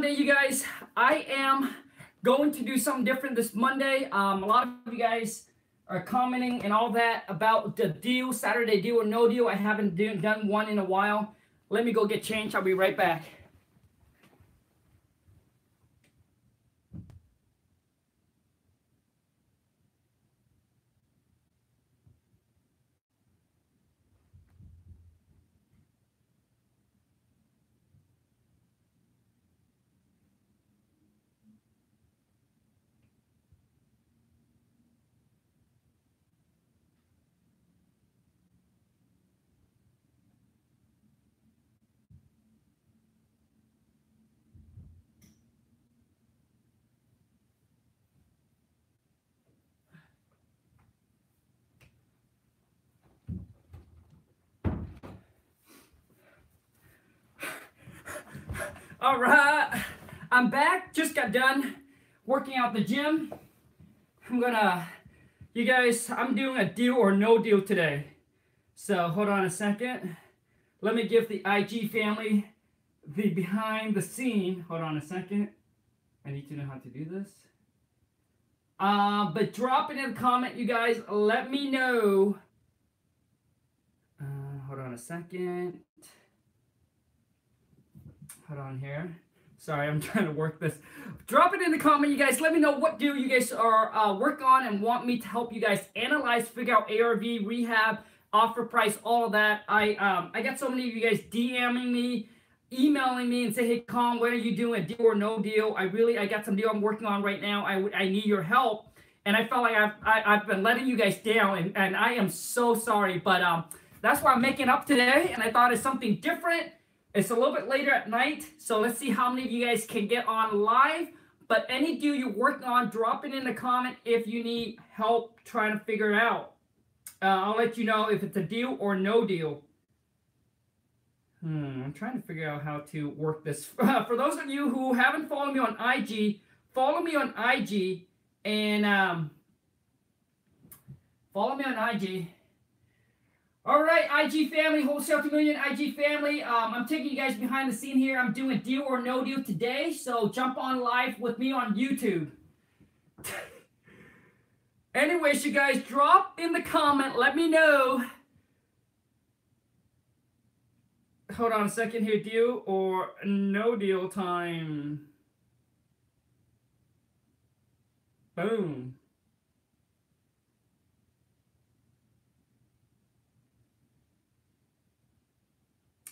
You guys, I am going to do something different this Monday. A lot of you guys are commenting and all that about the deal, Saturday deal or no deal. I haven't done one in a while. Let me go get changed. I'll be right back. All right, I'm back. Just got done working out the gym. You guys, I'm doing a deal or no deal today. So hold on a second. Let me give the IG family the behind the scene. Hold on a second. I need to know how to do this. But drop it in the comment, you guys. Let me know. Hold on a second. Hold on here. Sorry, I'm trying to work this. Drop it in the comment, you guys. Let me know what deal you guys are working on and want me to help you guys analyze, figure out ARV, rehab, offer price, all of that. I got so many of you guys DMing me, emailing me, and say, hey, Khang, what are you doing, a deal or no deal? I got some deal I'm working on right now. I need your help. And I felt like I've been letting you guys down, and I am so sorry. But that's why I'm making up today, and I thought it's something different. It's a little bit later at night, so let's see how many of you guys can get on live. But any deal you're working on, drop it in the comment if you need help trying to figure it out. I'll let you know if it's a deal or no deal. I'm trying to figure out how to work this. For those of you who haven't followed me on IG, follow me on IG and follow me on IG. All right, IG family, Wholesale to Million, IG family. I'm taking you guys behind the scene here. I'm doing deal or no deal today, so jump on live with me on YouTube. Anyways, you guys, drop in the comment. Let me know. Hold on a second here. Deal or no deal time. Boom.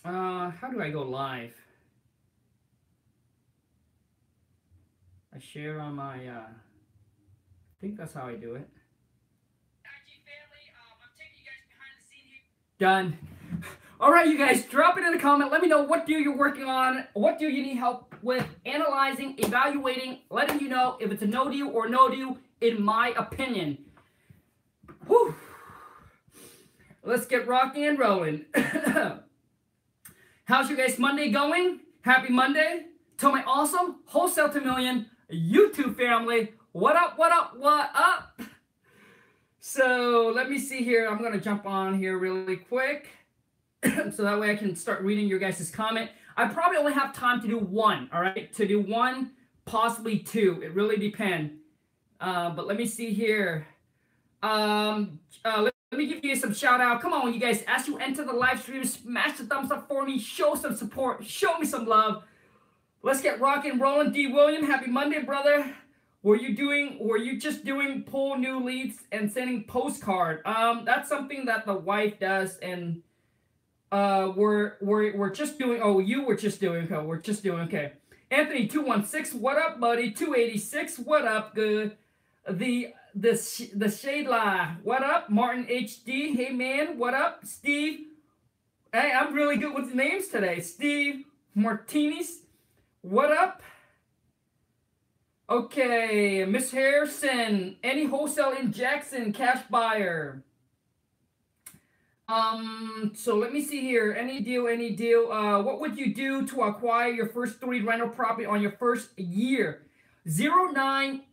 How do I go live? I share on my, I think that's how I do it. IG family, I'm taking you guys behind the scene here. Done. All right, you guys, drop it in the comment. Let me know what deal you're working on, what deal you need help with, analyzing, evaluating, letting you know if it's a no deal or no deal, in my opinion. Whew. Let's get rocking and rolling. How's your guys' Monday going? Happy Monday to my awesome Wholesale to Million YouTube family. What up, what up, what up? So let me see here. I'm going to jump on here really quick so that way I can start reading your guys' comment. I probably only have time to do one, all right? To do one, possibly two. It really depends. But let me see here. Let me give you some shout out. Come on, you guys. As you enter the live stream, smash the thumbs up for me. Show some support. Show me some love. Let's get rocking, rolling. D. William, happy Monday, brother. Were you just doing pull new leads and sending postcard? That's something that the wife does, and we're just doing. Oh, you were just doing. Okay, we're just doing. Okay. Anthony 216, what up, buddy? 286, what up? Good. The Shade Lie, what up? Martin HD, hey man, what up? Steve, hey, I'm really good with the names today. Steve Martinez, what up? Okay, Miss Harrison, any wholesale in Jackson, cash buyer. So let me see here. Any deal, any deal. What would you do to acquire your first 3 rental property on your first year? 09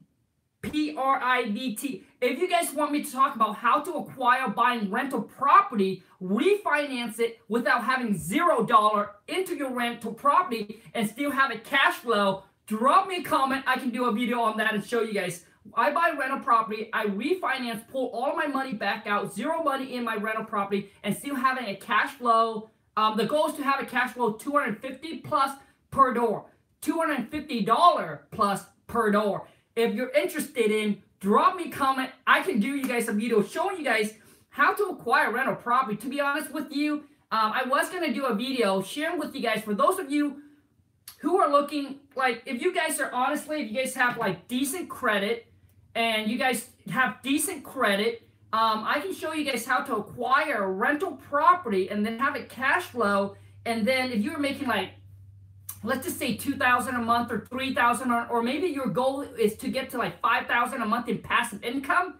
PRIVT. If you guys want me to talk about how to acquire, buying rental property, refinance it without having $0 into your rental property and still have a cash flow, drop me a comment. I can do a video on that and show you guys. I buy rental property, I refinance, pull all my money back out, zero money in my rental property, and still having a cash flow. The goal is to have a cash flow $250 plus per door, $250 plus per door. If you're interested in, drop me a comment. I can do you guys a video showing you guys how to acquire rental property. To be honest with you, I was going to do a video sharing with you guys, for those of you who are looking, like, if you guys are honestly, if you guys have like decent credit and you guys have decent credit, I can show you guys how to acquire a rental property and then have it cash flow. And then if you're making like, let's just say $2,000 a month or $3,000, or maybe your goal is to get to like $5,000 a month in passive income,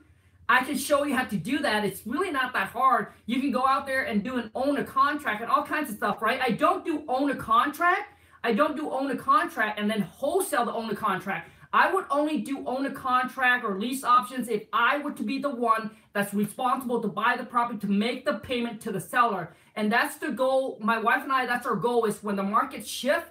I can show you how to do that. It's really not that hard. You can go out there and do an own a contract and all kinds of stuff, right? I don't do own a contract. I don't do own a contract and then wholesale the own a contract. I would only do own a contract or lease options if I were to be the one that's responsible to buy the property, to make the payment to the seller. And that's the goal. My wife and I, that's our goal, is when the markets shift,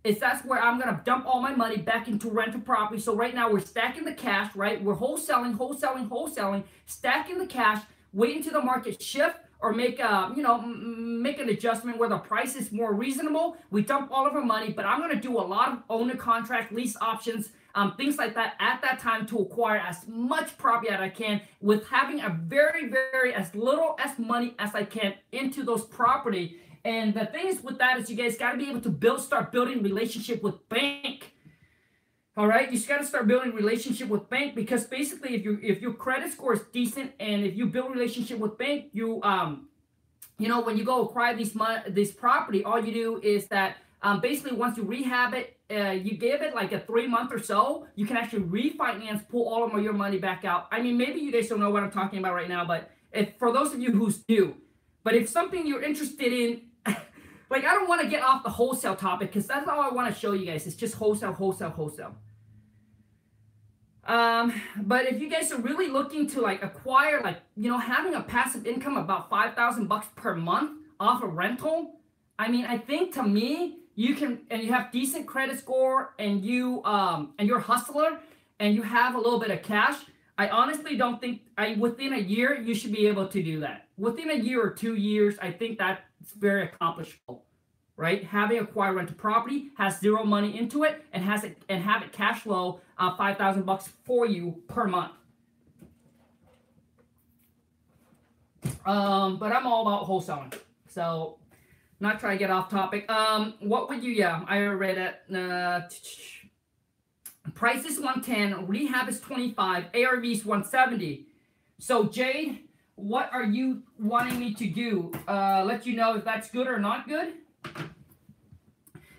that's where I'm going to dump all my money back into rental property. So right now we're stacking the cash, right? We're wholesaling, stacking the cash, waiting till the market shift, or make make an adjustment where the price is more reasonable. We dump all of our money, but I'm going to do a lot of owner contract, lease options, things like that at that time to acquire as much property as I can, with having a very, very as little as money as I can into those property. And the thing is with that is you guys got to be able to start building relationship with bank. All right, you just got to start building relationship with bank, because basically if your credit score is decent and if you build relationship with bank, you when you go acquire this property, all you do is that basically once you rehab it, you give it like a 3 month or so, you can actually refinance, pull all of your money back out. I mean, maybe you guys don't know what I'm talking about right now, but for those of you who do, but if something you're interested in, like, I don't want to get off the wholesale topic, because that's all I want to show you guys. It's just wholesale. But if you guys are really looking to like acquire, like, having a passive income about $5,000 per month off a rental, I mean, I think to me, you can, and you have decent credit score, and you're a hustler, and you have a little bit of cash, I honestly don't think, within a year, you should be able to do that. Within a year or 2 years, I think that's very accomplishable, right? Having acquired rental property, has zero money into it, and have it cash flow $5,000 for you per month. But I'm all about wholesaling, so not trying to get off topic. What would you? Yeah, I read it. Price is 110, rehab is 25, ARV is 170. So Jade, what are you wanting me to do? Let you know if that's good or not good?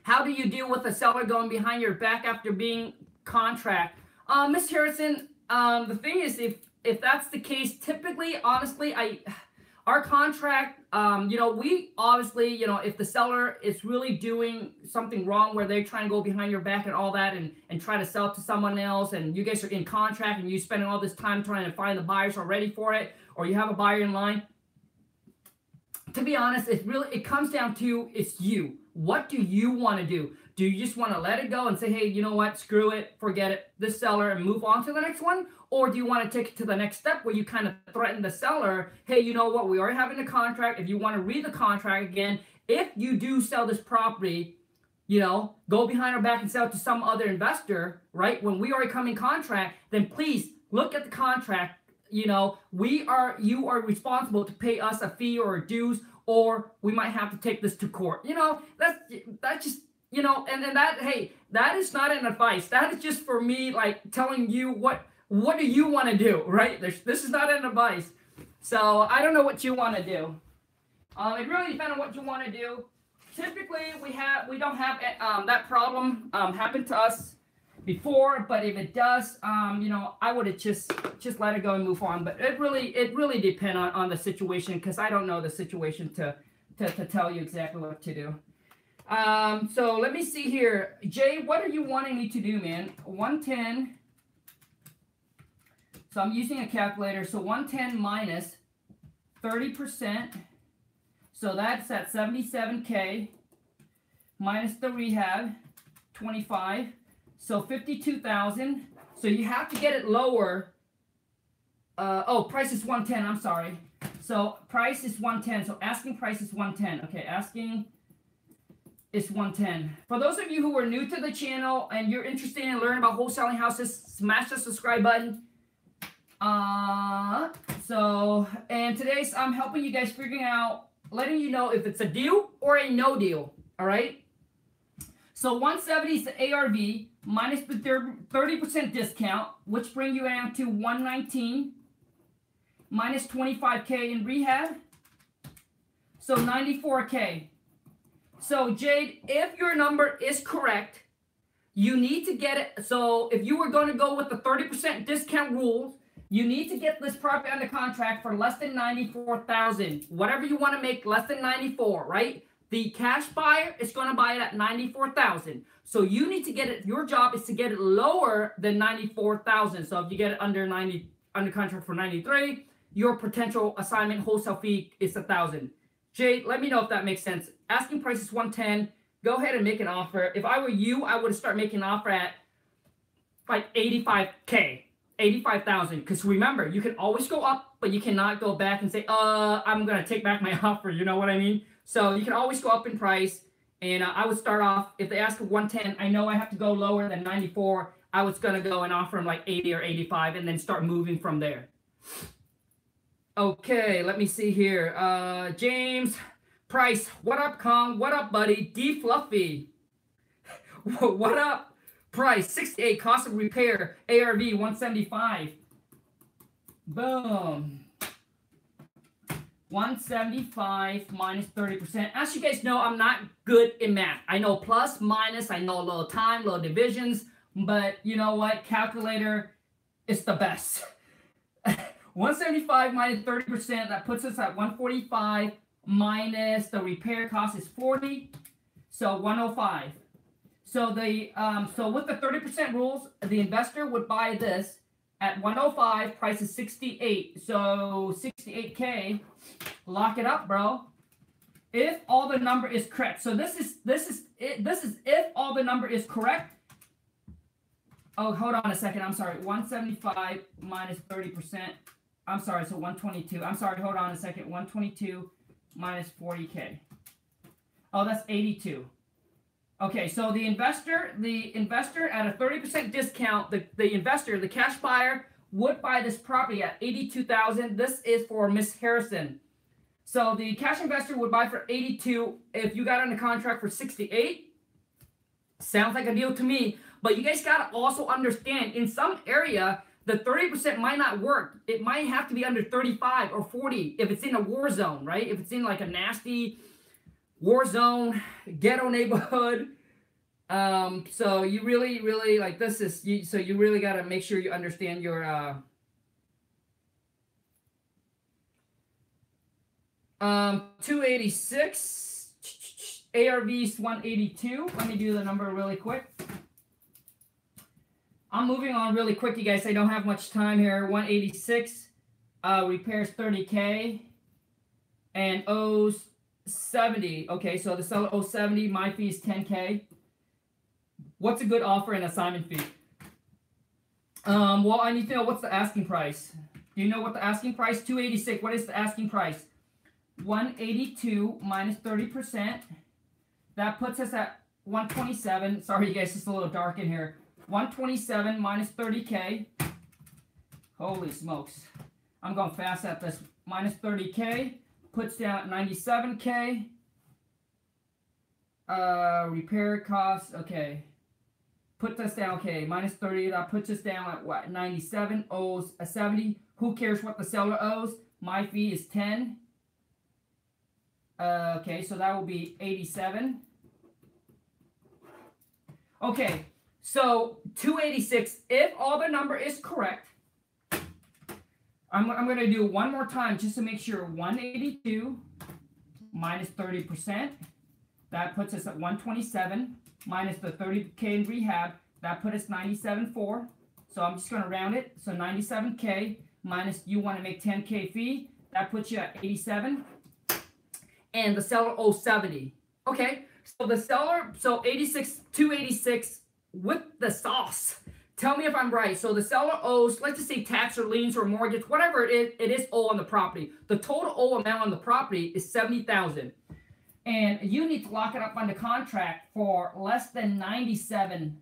How do you deal with a seller going behind your back after being contract? Miss Harrison, the thing is, if that's the case, typically, honestly, our contract, we obviously, if the seller is really doing something wrong where they're trying to go behind your back and all that and try to sell it to someone else, and you guys are in contract and you spending all this time trying to find the buyers who are ready for it, or you have a buyer in line, to be honest, it comes down to, it's you. What do you want to do? Do you just want to let it go and say, hey, you know what, screw it, forget it, this seller, and move on to the next one? Or do you want to take it to the next step where you kind of threaten the seller, hey, you know what, we already have a contract. If you want to read the contract again, if you do sell this property, go behind our back and sell it to some other investor, right? When we already come in contract, then please look at the contract. You are responsible to pay us a fee or a dues, or we might have to take this to court. That's just, and that, hey, that is not an advice. That is just for me, like, telling you what do you want to do, right? This is not an advice. So I don't know what you want to do. It really depends on what you want to do. Typically, we don't have that problem happen to us before, but if it does, I would have just let it go and move on. But it really depends on the situation, because I don't know the situation to tell you exactly what to do. So let me see here. Jay, what are you wanting me to do, man? 110. So I'm using a calculator. So 110 minus 30%. So that's at 77K minus the rehab, 25. So 52,000. So you have to get it lower. Oh, price is 110. I'm sorry. So price is 110. So asking price is 110. Okay, asking is 110. For those of you who are new to the channel and you're interested in learning about wholesaling houses, smash the subscribe button. And today's I'm helping you guys figuring out, letting you know if it's a deal or a no deal. All right. So 170 is the ARV minus the 30% discount, which bring you down to 119 minus 25K in rehab. So 94K. So Jade, if your number is correct, you need to get it. So if you were going to go with the 30% discount rules, you need to get this property under contract for less than 94,000. Whatever you want to make less than 94, right? The cash buyer is going to buy it at 94,000. So you need to get it. Your job is to get it lower than 94,000. So if you get it under contract for 93, your potential assignment wholesale fee is 1,000. Jade, let me know if that makes sense. Asking price is 110. Go ahead and make an offer. If I were you, I would start making an offer at like 85K, 85,000. Because remember, you can always go up, but you cannot go back and say, I'm going to take back my offer. You know what I mean? So you can always go up in price. And I would start off, if they ask for 110, I know I have to go lower than 94. I was going to go and offer them like 80 or 85 and then start moving from there. Okay, let me see here. James Price, what up, Khang? What up, buddy? D Fluffy, what up? Price 68, cost of repair, ARV 175. Boom. 175 minus 30%. As you guys know, I'm not good in math. I know plus, minus, I know little time, little divisions, but you know what? Calculator is the best. 175 minus 30%, that puts us at 145 minus the repair cost is 40, so 105. So so with the 30% rules, the investor would buy this at 105, price is 68. So 68K, lock it up, bro. If all the number is correct. So this is if all the number is correct. Oh, hold on a second. I'm sorry. 175 minus 30%. I'm sorry, so 122. I'm sorry, hold on a second. 122 minus 40K. Oh, that's 82. Okay, so the investor at a 30% discount, the investor, the cash buyer, would buy this property at 82,000. This is for Miss Harrison. So the cash investor would buy for 82. If you got under contract for 68, sounds like a deal to me. But you guys got to also understand, in some area, the 30% might not work. It might have to be under 35 or 40 if it's in a war zone, right? If it's in like a nasty war zone, ghetto neighborhood. So you really like this is, so you really got to make sure you understand your, 286, ARV's 182. Let me do the number really quick. I'm moving on really quick, you guys. I don't have much time here. 186, repairs 30K, and owes 70. Okay, so the seller owes 70. My fee is 10K. What's a good offer and assignment fee? Well, I need to know what's the asking price. Do you know what the asking price? 286. What is the asking price? 182 minus 30%. That puts us at 127. Sorry, you guys, it's a little dark in here. 127 minus 30K. Holy smokes. I'm going fast at this. Minus 30K. Puts down at 97K. Repair costs. Okay. Puts us down. Okay. Minus 30. That puts us down at what? 97. Owes a 70. Who cares what the seller owes? My fee is 10. Okay. So that will be 87. Okay. So 286, if all the number is correct, I'm going to do one more time just to make sure. 182 minus 30%. That puts us at 127 minus the 30K in rehab. That put us 97.4. So I'm just going to round it. So 97K minus you want to make 10K fee. That puts you at 87. And the seller owes 70. Okay. So the seller, so 86, 286. with the sauce. Tell me if I'm right. So the seller owes, let's just say tax or liens or mortgage, whatever it is owed on the property. The total owe amount on the property is $70,000. And you need to lock it up on the contract for less than $97,000.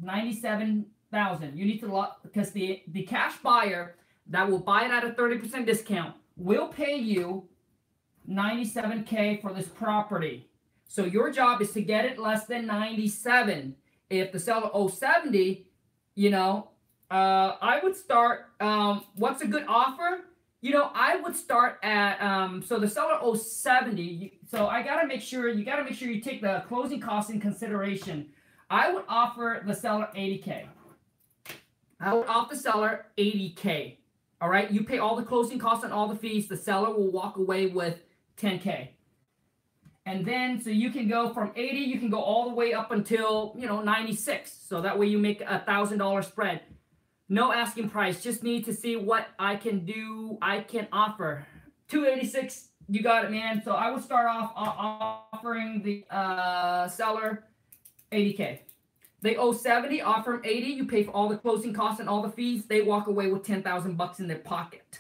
$97,000. You need to lock, because the cash buyer that will buy it at a 30% discount will pay you $97K for this property. So your job is to get it less than 97. If the seller owes 70, you know, I would start, what's a good offer? You know, I would start at, so the seller owes 70. So you got to make sure you take the closing costs in consideration. I would offer the seller 80K. I would offer the seller 80K. All right. You pay all the closing costs and all the fees. The seller will walk away with 10K. And then, so you can go from 80, you can go all the way up until, you know, 96. So that way you make $1,000 spread. No asking price. Just need to see what I can do. I can offer. 286, you got it, man. So I would start off offering the seller 80K. They owe 70, offer them 80. You pay for all the closing costs and all the fees. They walk away with 10,000 bucks in their pocket.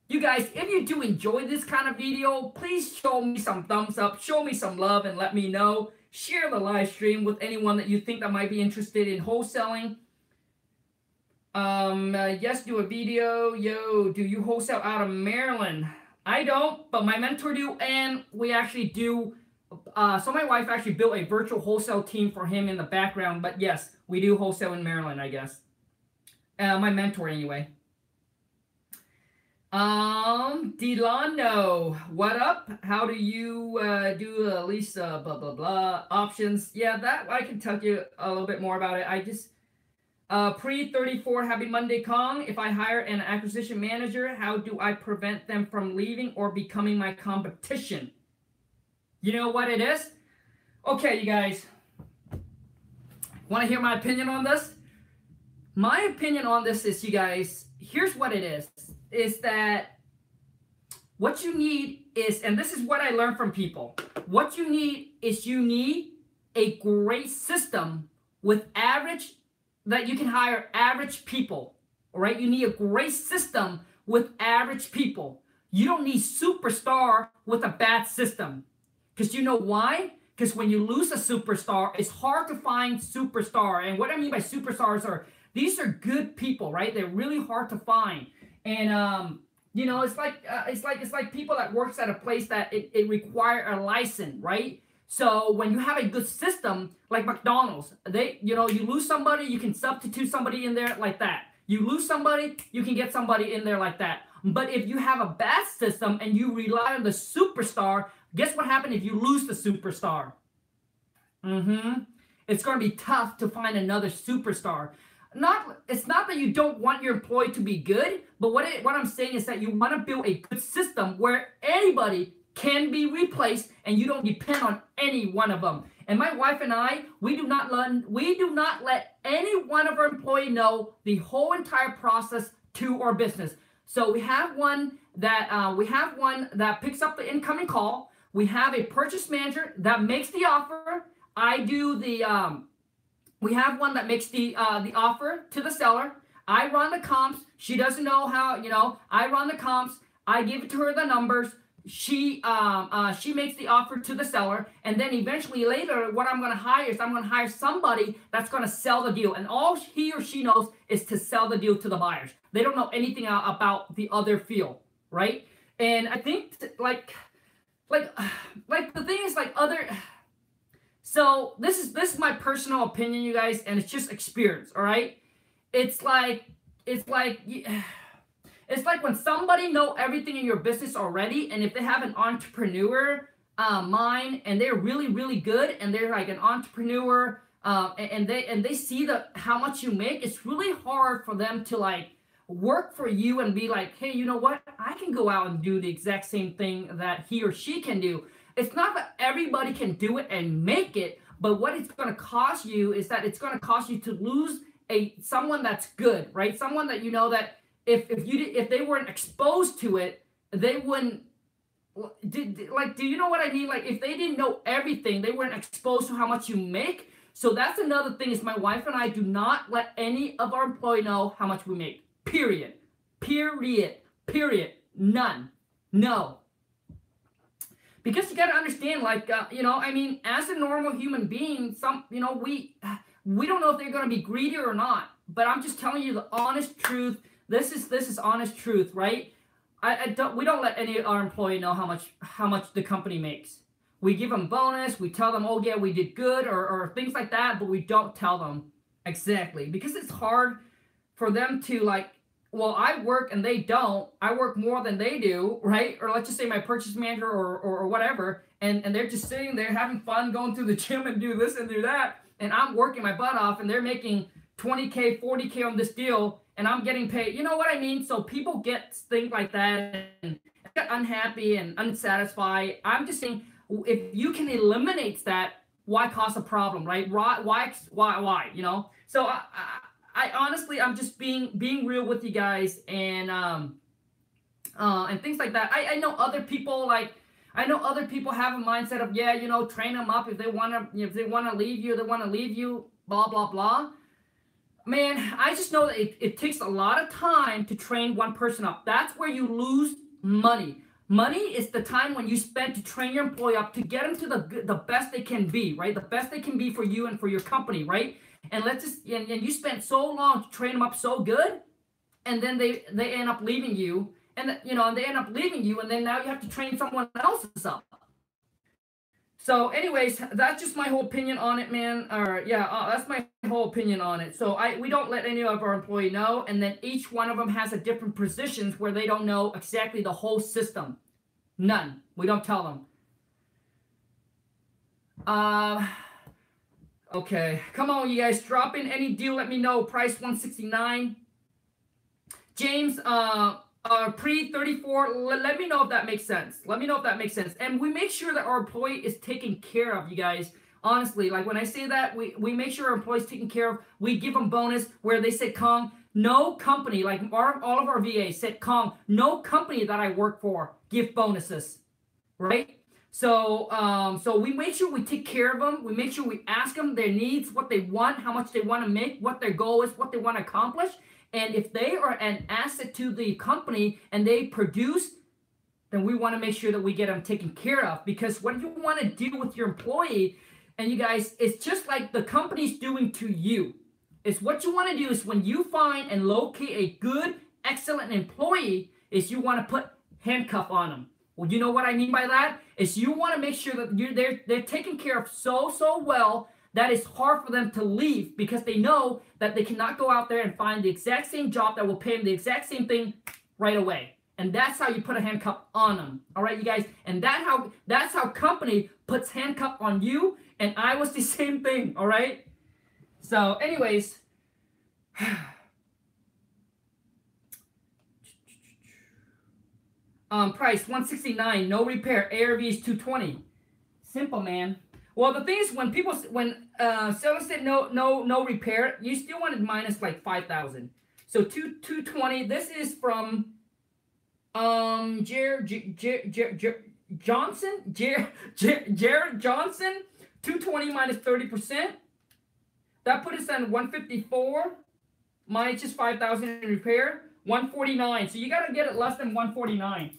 You guys, if you do enjoy this kind of video, please show me some thumbs up, show me some love, and let me know. Share the live stream with anyone that you think that might be interested in wholesaling. Yes, do a video. Yo, do you wholesale out of Maryland? I don't, but my mentor do, and we actually do. So my wife actually built a virtual wholesale team for him in the background, but yes, we do wholesale in Maryland, I guess. My mentor anyway. Delano, what up? How do you do Lisa blah blah blah options? Yeah, that I can tell you a little bit more about it. I just pre-34 happy Monday, Khang. If I hire an acquisition manager, how do I prevent them from leaving or becoming my competition? You know what it is? Okay, you guys, want to hear my opinion on this? My opinion on this is, you guys, here's what it is that what you need is, and this is what I learned from people, what you need is you need a great system with average, that you can hire average people, all right? You need a great system with average people. You don't need superstar with a bad system. Because you know why? Because when you lose a superstar, it's hard to find superstar. And what I mean by superstars are, these are good people, right? They're really hard to find. And you know, it's like people that works at a place that it require a license, right? So when you have a good system like McDonald's, you lose somebody, you can substitute somebody in there like that. You lose somebody, you can get somebody in there like that. But if you have a bad system and you rely on the superstar, guess what happens if you lose the superstar? It's going to be tough to find another superstar. It's not that you don't want your employee to be good, but what I'm saying is that you want to build a good system where anybody can be replaced and you don't depend on any one of them. And my wife and I, we do not let any one of our employees know the whole entire process to our business. So we have one that picks up the incoming call. We have a purchase manager that makes the offer. I do the we have one that makes the offer to the seller. I run the comps. She doesn't know how, I run the comps. I give it to her the numbers. She makes the offer to the seller. And then eventually later, what I'm going to hire is I'm going to hire somebody that's going to sell the deal. And all he or she knows is to sell the deal to the buyers. They don't know anything about the other field, right? And I think like the thing is so this is my personal opinion, you guys, and it's just experience, all right? It's like when somebody know everything in your business already, and if they have an entrepreneur mind and they're really, really good and they're like an entrepreneur and they see how much you make, it's really hard for them to like work for you and be like, hey, you know what? I can go out and do the exact same thing that he or she can do. It's not that everybody can do it and make it, but what it's going to cost you is that it's going to cost you to lose someone that's good, right? Someone that you know that if they weren't exposed to it, they wouldn't do you know what I mean? Like, if they didn't know everything, they weren't exposed to how much you make. So that's another thing is my wife and I do not let any of our employee know how much we make. Period. Period. Period. None. No. Because you got to understand, like, I mean, as a normal human being, we don't know if they're going to be greedy or not. But I'm just telling you the honest truth. This is honest truth, right? We don't let any of our employee know how much the company makes. We give them bonus. We tell them, oh yeah, we did good, or things like that. But we don't tell them exactly because it's hard for them to, like, well, I work and they don't. I work more than they do, right? Or let's just say my purchase manager or whatever, and they're just sitting there having fun, going through the gym and do this and do that, and I'm working my butt off, and they're making 20K, 40K on this deal, and I'm getting paid. You know what I mean? So people get things like that and get unhappy and unsatisfied. I'm just saying, if you can eliminate that, why cause a problem, right? Why? You know? So I honestly, I'm just being real with you guys, and things like that. I know other people have a mindset of, yeah, you know, train them up if they want to leave you, blah blah blah. Man, I just know that it takes a lot of time to train one person up. That's where you lose money. Money is the time when you spend to train your employee up to get them to the best they can be, right? The best they can be for you and for your company, right? And you spent so long to train them up so good, and then they end up leaving you, and then now you have to train someone else up. So, anyways, that's just my whole opinion on it, man. Or yeah, that's my whole opinion on it. So we don't let any of our employee know, and then each one of them has a different positions where they don't know exactly the whole system. None. We don't tell them. Okay, come on, you guys. Drop in any deal. Let me know. Price $169. James, pre-34. Let me know if that makes sense. And we make sure that our employee is taken care of, you guys. Honestly, like when I say that, we make sure our employees taken care of. We give them bonus where they said, Khang, no company, like all of our VAs said, Khang, no company that I work for give bonuses, right? So we make sure we take care of them. We make sure we ask them their needs, what they want, how much they want to make, what their goal is, what they want to accomplish. And if they are an asset to the company and they produce, then we want to make sure that we get them taken care of. Because what you want to do with your employee, and you guys, it's just like the company's doing to you. It's what you want to do is when you find and locate a good, excellent employee, is you want to put handcuff on them. Well, you know what I mean by that? Is you want to make sure that they're taken care of so well that it's hard for them to leave, because they know that they cannot go out there and find the exact same job that will pay them the exact same thing right away. And that's how you put a handcuff on them. All right, you guys? And that's how company puts handcuff on you, and I was the same thing, all right? So anyways, price $169, no repair, ARV is $220. Simple, man. Well, the thing is, when sellers said no repair, you still wanted minus like 5,000. So $220. This is from Jared Johnson. 220 minus 30%. That put us on 154 minus just 5,000 in repair. 149. So you got to get it less than 149.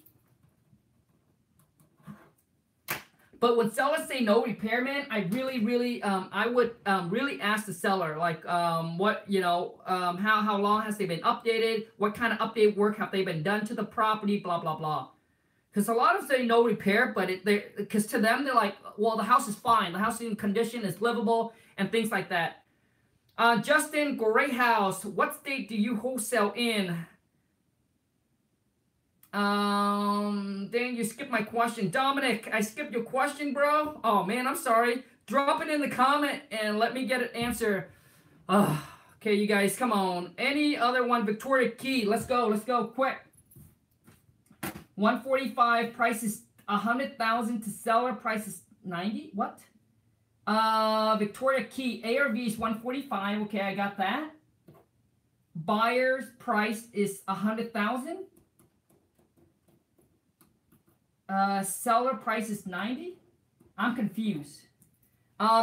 But when sellers say no repair, man, I really, I would really ask the seller, like, what, how long has they been updated? What kind of update work have they been done to the property? Blah, blah, blah. Because a lot of them say no repair, but because to them, they're like, well, the house is fine. The house in condition is livable and things like that. Justin, great house. What state do you wholesale in? Dang, you skipped my question. Dominic, I skipped your question, bro. Oh, man, I'm sorry. Drop it in the comment and let me get an answer. Okay, you guys, come on. Any other one? Victoria Key. Let's go, quick. 145, price is 100,000 to seller, price is 90. What? Victoria Key, ARV is 145. Okay, I got that. Buyer's price is 100,000. Seller price is 90. I'm confused.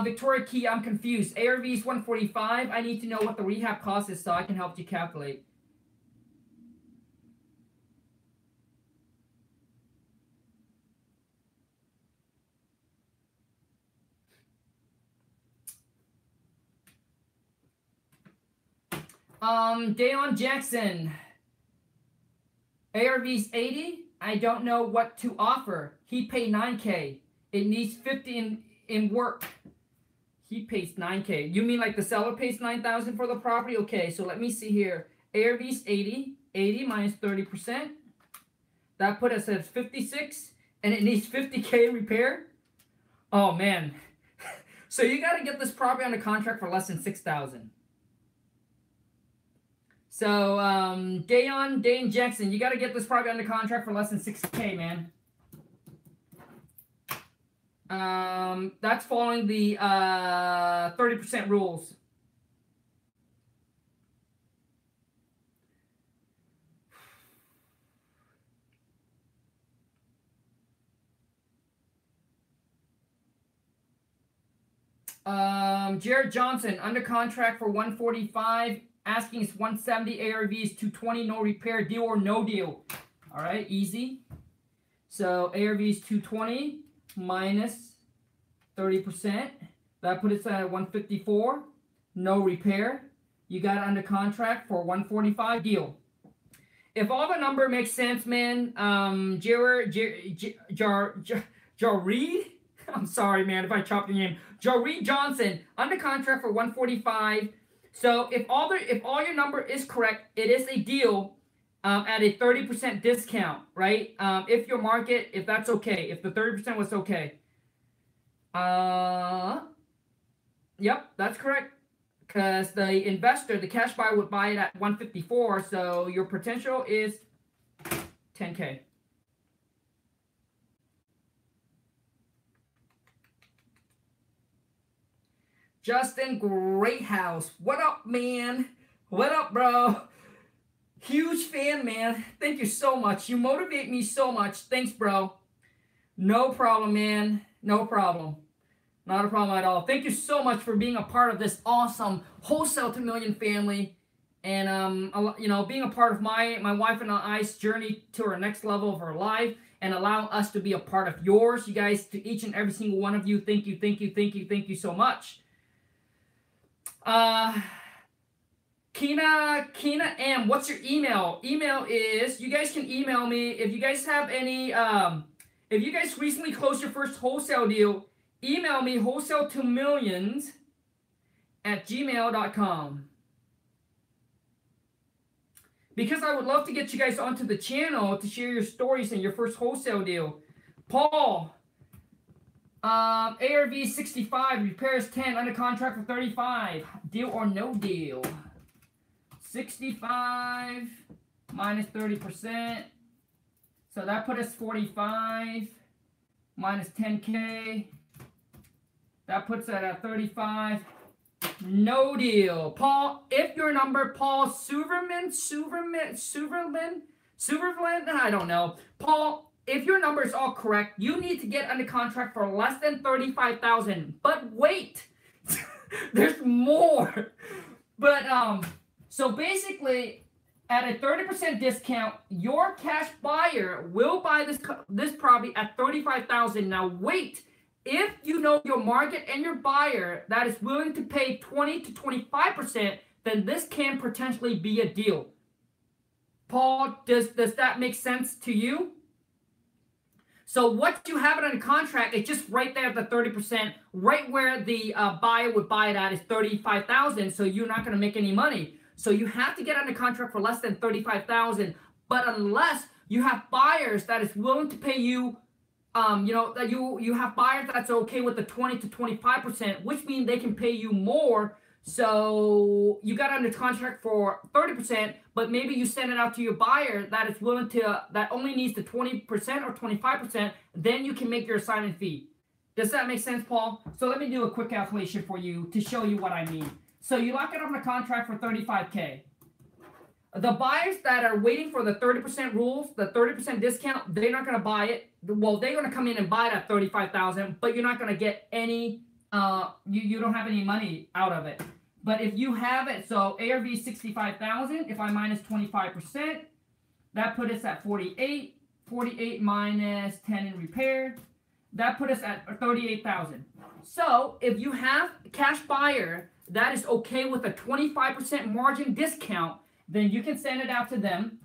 Victoria Key, I'm confused. ARV is 145. I need to know what the rehab cost is so I can help you calculate. Dayon Jackson. ARV's 80. I don't know what to offer. He paid 9K. It needs 50 in work. He pays 9K. You mean like the seller pays 9,000 for the property? Okay, so let me see here. ARV's 80. 80 minus 30%. That put us at 56. And it needs 50K repair. Oh, man. So you got to get this property on the contract for less than 6,000. So, Dayon Jackson, you got to get this property under contract for less than 6K, man. That's following the 30% rules. Jared Johnson, under contract for 145. Asking is 170, ARV is 220, no repair, deal or no deal. All right, easy. So ARV is 220 minus 30%. That puts us at 154, no repair. You got it under contract for 145, deal. If all the number makes sense, man, Jareed, I'm sorry, man, if I chopped your name. Jareed Johnson, under contract for 145. So if all your number is correct, it is a deal at a 30% discount, right? If your market, if that's okay, if the 30% was okay. Yep, that's correct. Because the investor, the cash buyer, would buy it at 154, so your potential is 10K. Justin Greathouse, what up, man? What up, bro? Huge fan, man. Thank you so much. You motivate me so much. Thanks, bro. No problem, man. No problem. Not a problem at all. Thank you so much for being a part of this awesome Wholesale to Million family. And, you know, being a part of my wife and I's journey to our next level of our life and allowing us to be a part of yours. You guys, to each and every single one of you, thank you, thank you, thank you, thank you so much. Kina M, what's your email? Email is, you guys can email me if you guys have any, if you guys recently closed your first wholesale deal, email me wholesale2millions@gmail.com. Because I would love to get you guys onto the channel to share your stories and your first wholesale deal. Paul, ARV 65, repairs 10, under contract for 35. Deal or no deal? 65 minus 30%. So that put us 45 minus 10K. That puts it at 35. No deal. Paul, if your number, Paul Suverman, I don't know. Paul, if your number is all correct, you need to get under contract for less than 35,000. But wait, there's more. But so basically, at a 30% discount, your cash buyer will buy this property at 35,000. Now wait, if you know your market and your buyer that is willing to pay 20 to 25%, then this can potentially be a deal. Paul, does that make sense to you? So what you have it on a contract, it's just right there at the 30%, right where the buyer would buy it at is 35,000. So you're not going to make any money. So you have to get under contract for less than 35,000. But unless you have buyers that is willing to pay you, you know, that you have buyers that's okay with the 20 to 25%, which means they can pay you more. So you got under contract for 30%, but maybe you send it out to your buyer that is willing to, that only needs the 20% or 25%, then you can make your assignment fee. Does that make sense, Paul? So let me do a quick calculation for you to show you what I mean. So you lock it up on a contract for 35K. The buyers that are waiting for the 30% rules, the 30% discount, they're not going to buy it. Well, they're going to come in and buy it at 35,000, but you're not going to get any. You don't have any money out of it. But if you have it, so ARV 65,000. If I minus 25%, that put us at 48. 48 minus 10 in repair, that put us at 38,000. So if you have a cash buyer that is okay with a 25% margin discount, then you can send it out to them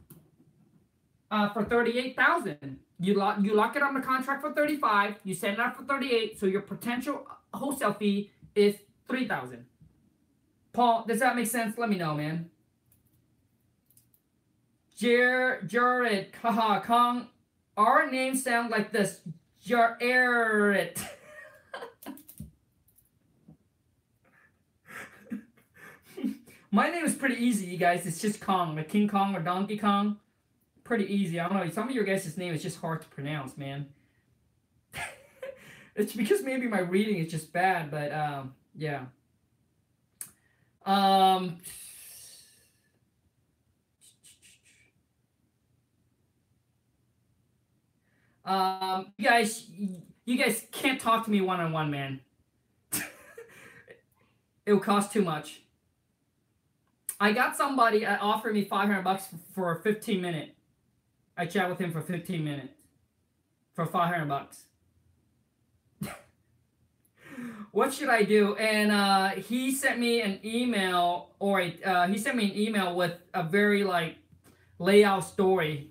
for 38,000. You lock it on the contract for 35. You send it out for 38. So your potential wholesale fee is 3,000. Paul, does that make sense? Let me know, man. Jared, haha, Khang. Our names sound like this. Jared. My name is pretty easy, you guys. It's just Kong, like King Kong or Donkey Kong. Pretty easy. I don't know. Some of your guys' name is just hard to pronounce, man. It's because maybe my reading is just bad, but yeah. You guys can't talk to me one-on-one, man. It'll cost too much. I got somebody that offered me $500 for a 15-minute. I chat with him for 15 minutes for $500. What should I do? And he sent me an email, or he sent me an email with a very like layout story.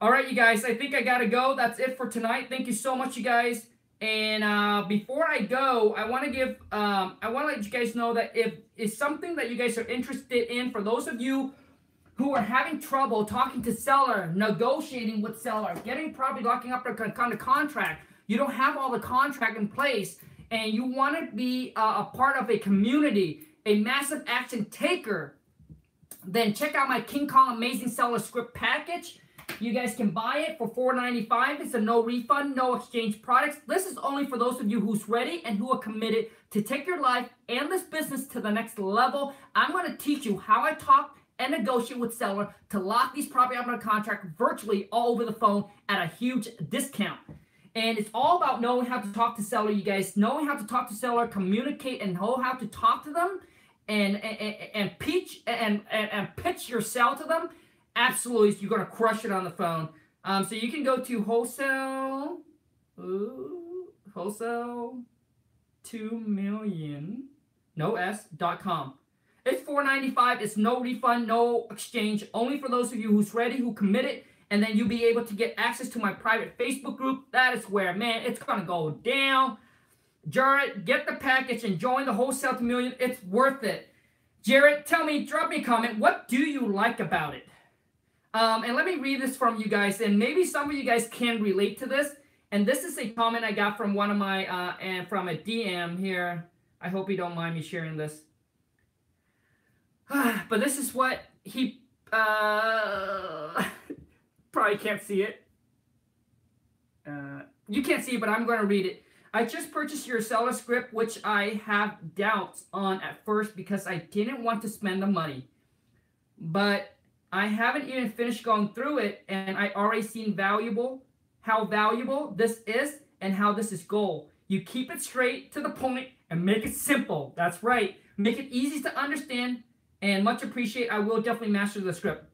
All right, you guys, I think I gotta go. That's it for tonight. Thank you so much, you guys. And before I go, I want to give, I want to let you guys know that if it's something that you guys are interested in, for those of you who are having trouble talking to seller, negotiating with seller, getting property, locking up their kind of contract, you don't have all the contract in place, and you want to be a part of a community, a massive action taker, then check out my King Kong Amazing Seller Script package. You guys can buy it for $4.95. It's a no refund, no exchange products. This is only for those of you who's ready and who are committed to take your life and this business to the next level. I'm going to teach you how I talk and negotiate with seller to lock these property under contract virtually all over the phone at a huge discount. And it's all about knowing how to talk to seller, you guys. Knowing how to talk to seller, communicate, and know how to talk to them and pitch your sell to them. Absolutely, you're going to crush it on the phone. So you can go to Wholesale 2million, no S.com. It's $4.95. It's no refund, no exchange. Only for those of you who's ready, who committed. And then you'll be able to get access to my private Facebook group. That is where, man, it's going to go down. Jared, get the package and join the Wholesale 2 million. It's worth it. Jared, tell me, drop me a comment. What do you like about it? And let me read this from you guys, and maybe some of you guys can relate to this. And this is a comment I got from one of my, and from a DM here. I hope you don't mind me sharing this. But this is what he, probably can't see it. You can't see it, but I'm going to read it. I just purchased your seller script, which I have doubts on at first because I didn't want to spend the money. But I haven't even finished going through it, and I already seen how valuable this is and how this is gold. You keep it straight to the point and make it simple. That's right. Make it easy to understand and much appreciate. I will definitely master the script.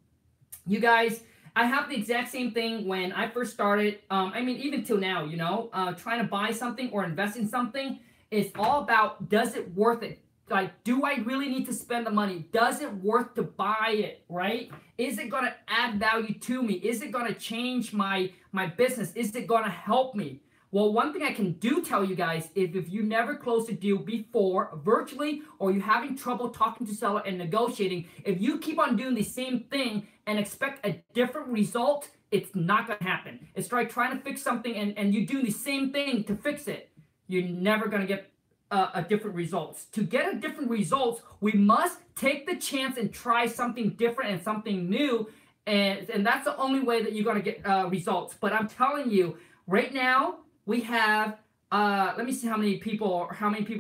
You guys, I have the exact same thing when I first started. I mean, even till now, you know, trying to buy something or invest in something. It's all about, does it worth it? Like, do I really need to spend the money? Does it worth to buy it, right? Is it going to add value to me? Is it going to change my business? Is it going to help me? Well, one thing I can tell you guys is if you never closed a deal before virtually, or you're having trouble talking to seller and negotiating, if you keep on doing the same thing and expect a different result, it's not going to happen. It's like trying to fix something and you do the same thing to fix it. You're never going to get a different results. To get a different results, we must take the chance and try something different and something new, and that's the only way that you're going to get results. But I'm telling you, right now, we have let me see how many people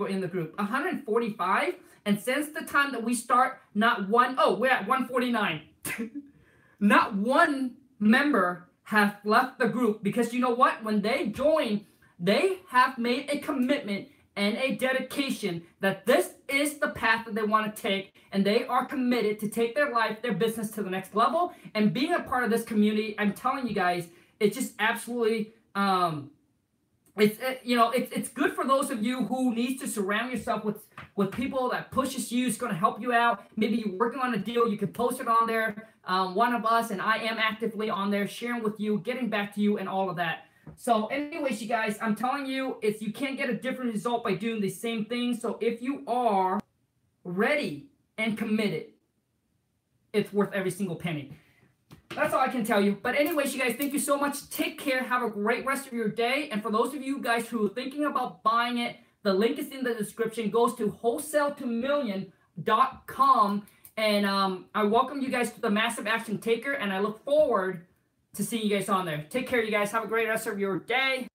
in the group. 145. And since the time that we start, we're at 149. Not one member have left the group, because you know what? When they join, they have made a commitment and a dedication that this is the path that they want to take, and they are committed to take their life, their business to the next level. And being a part of this community, I'm telling you guys, it's just absolutely it's good for those of you who needs to surround yourself with people that pushes you. It's going to help you out. Maybe you're working on a deal, you can post it on there. One of us, and I am actively on there sharing with you, getting back to you, and all of that. So anyways, you guys, I'm telling you, you can't get a different result by doing the same thing. So if you are ready and committed, it's worth every single penny. That's all I can tell you. But anyways, you guys, thank you so much. Take care. Have a great rest of your day. And for those of you guys who are thinking about buying it, the link is in the description. Goes to wholesale2million.com. And I welcome you guys to the Massive Action Taker, and I look forward to seeing you guys on there. Take care, you guys. Have a great rest of your day.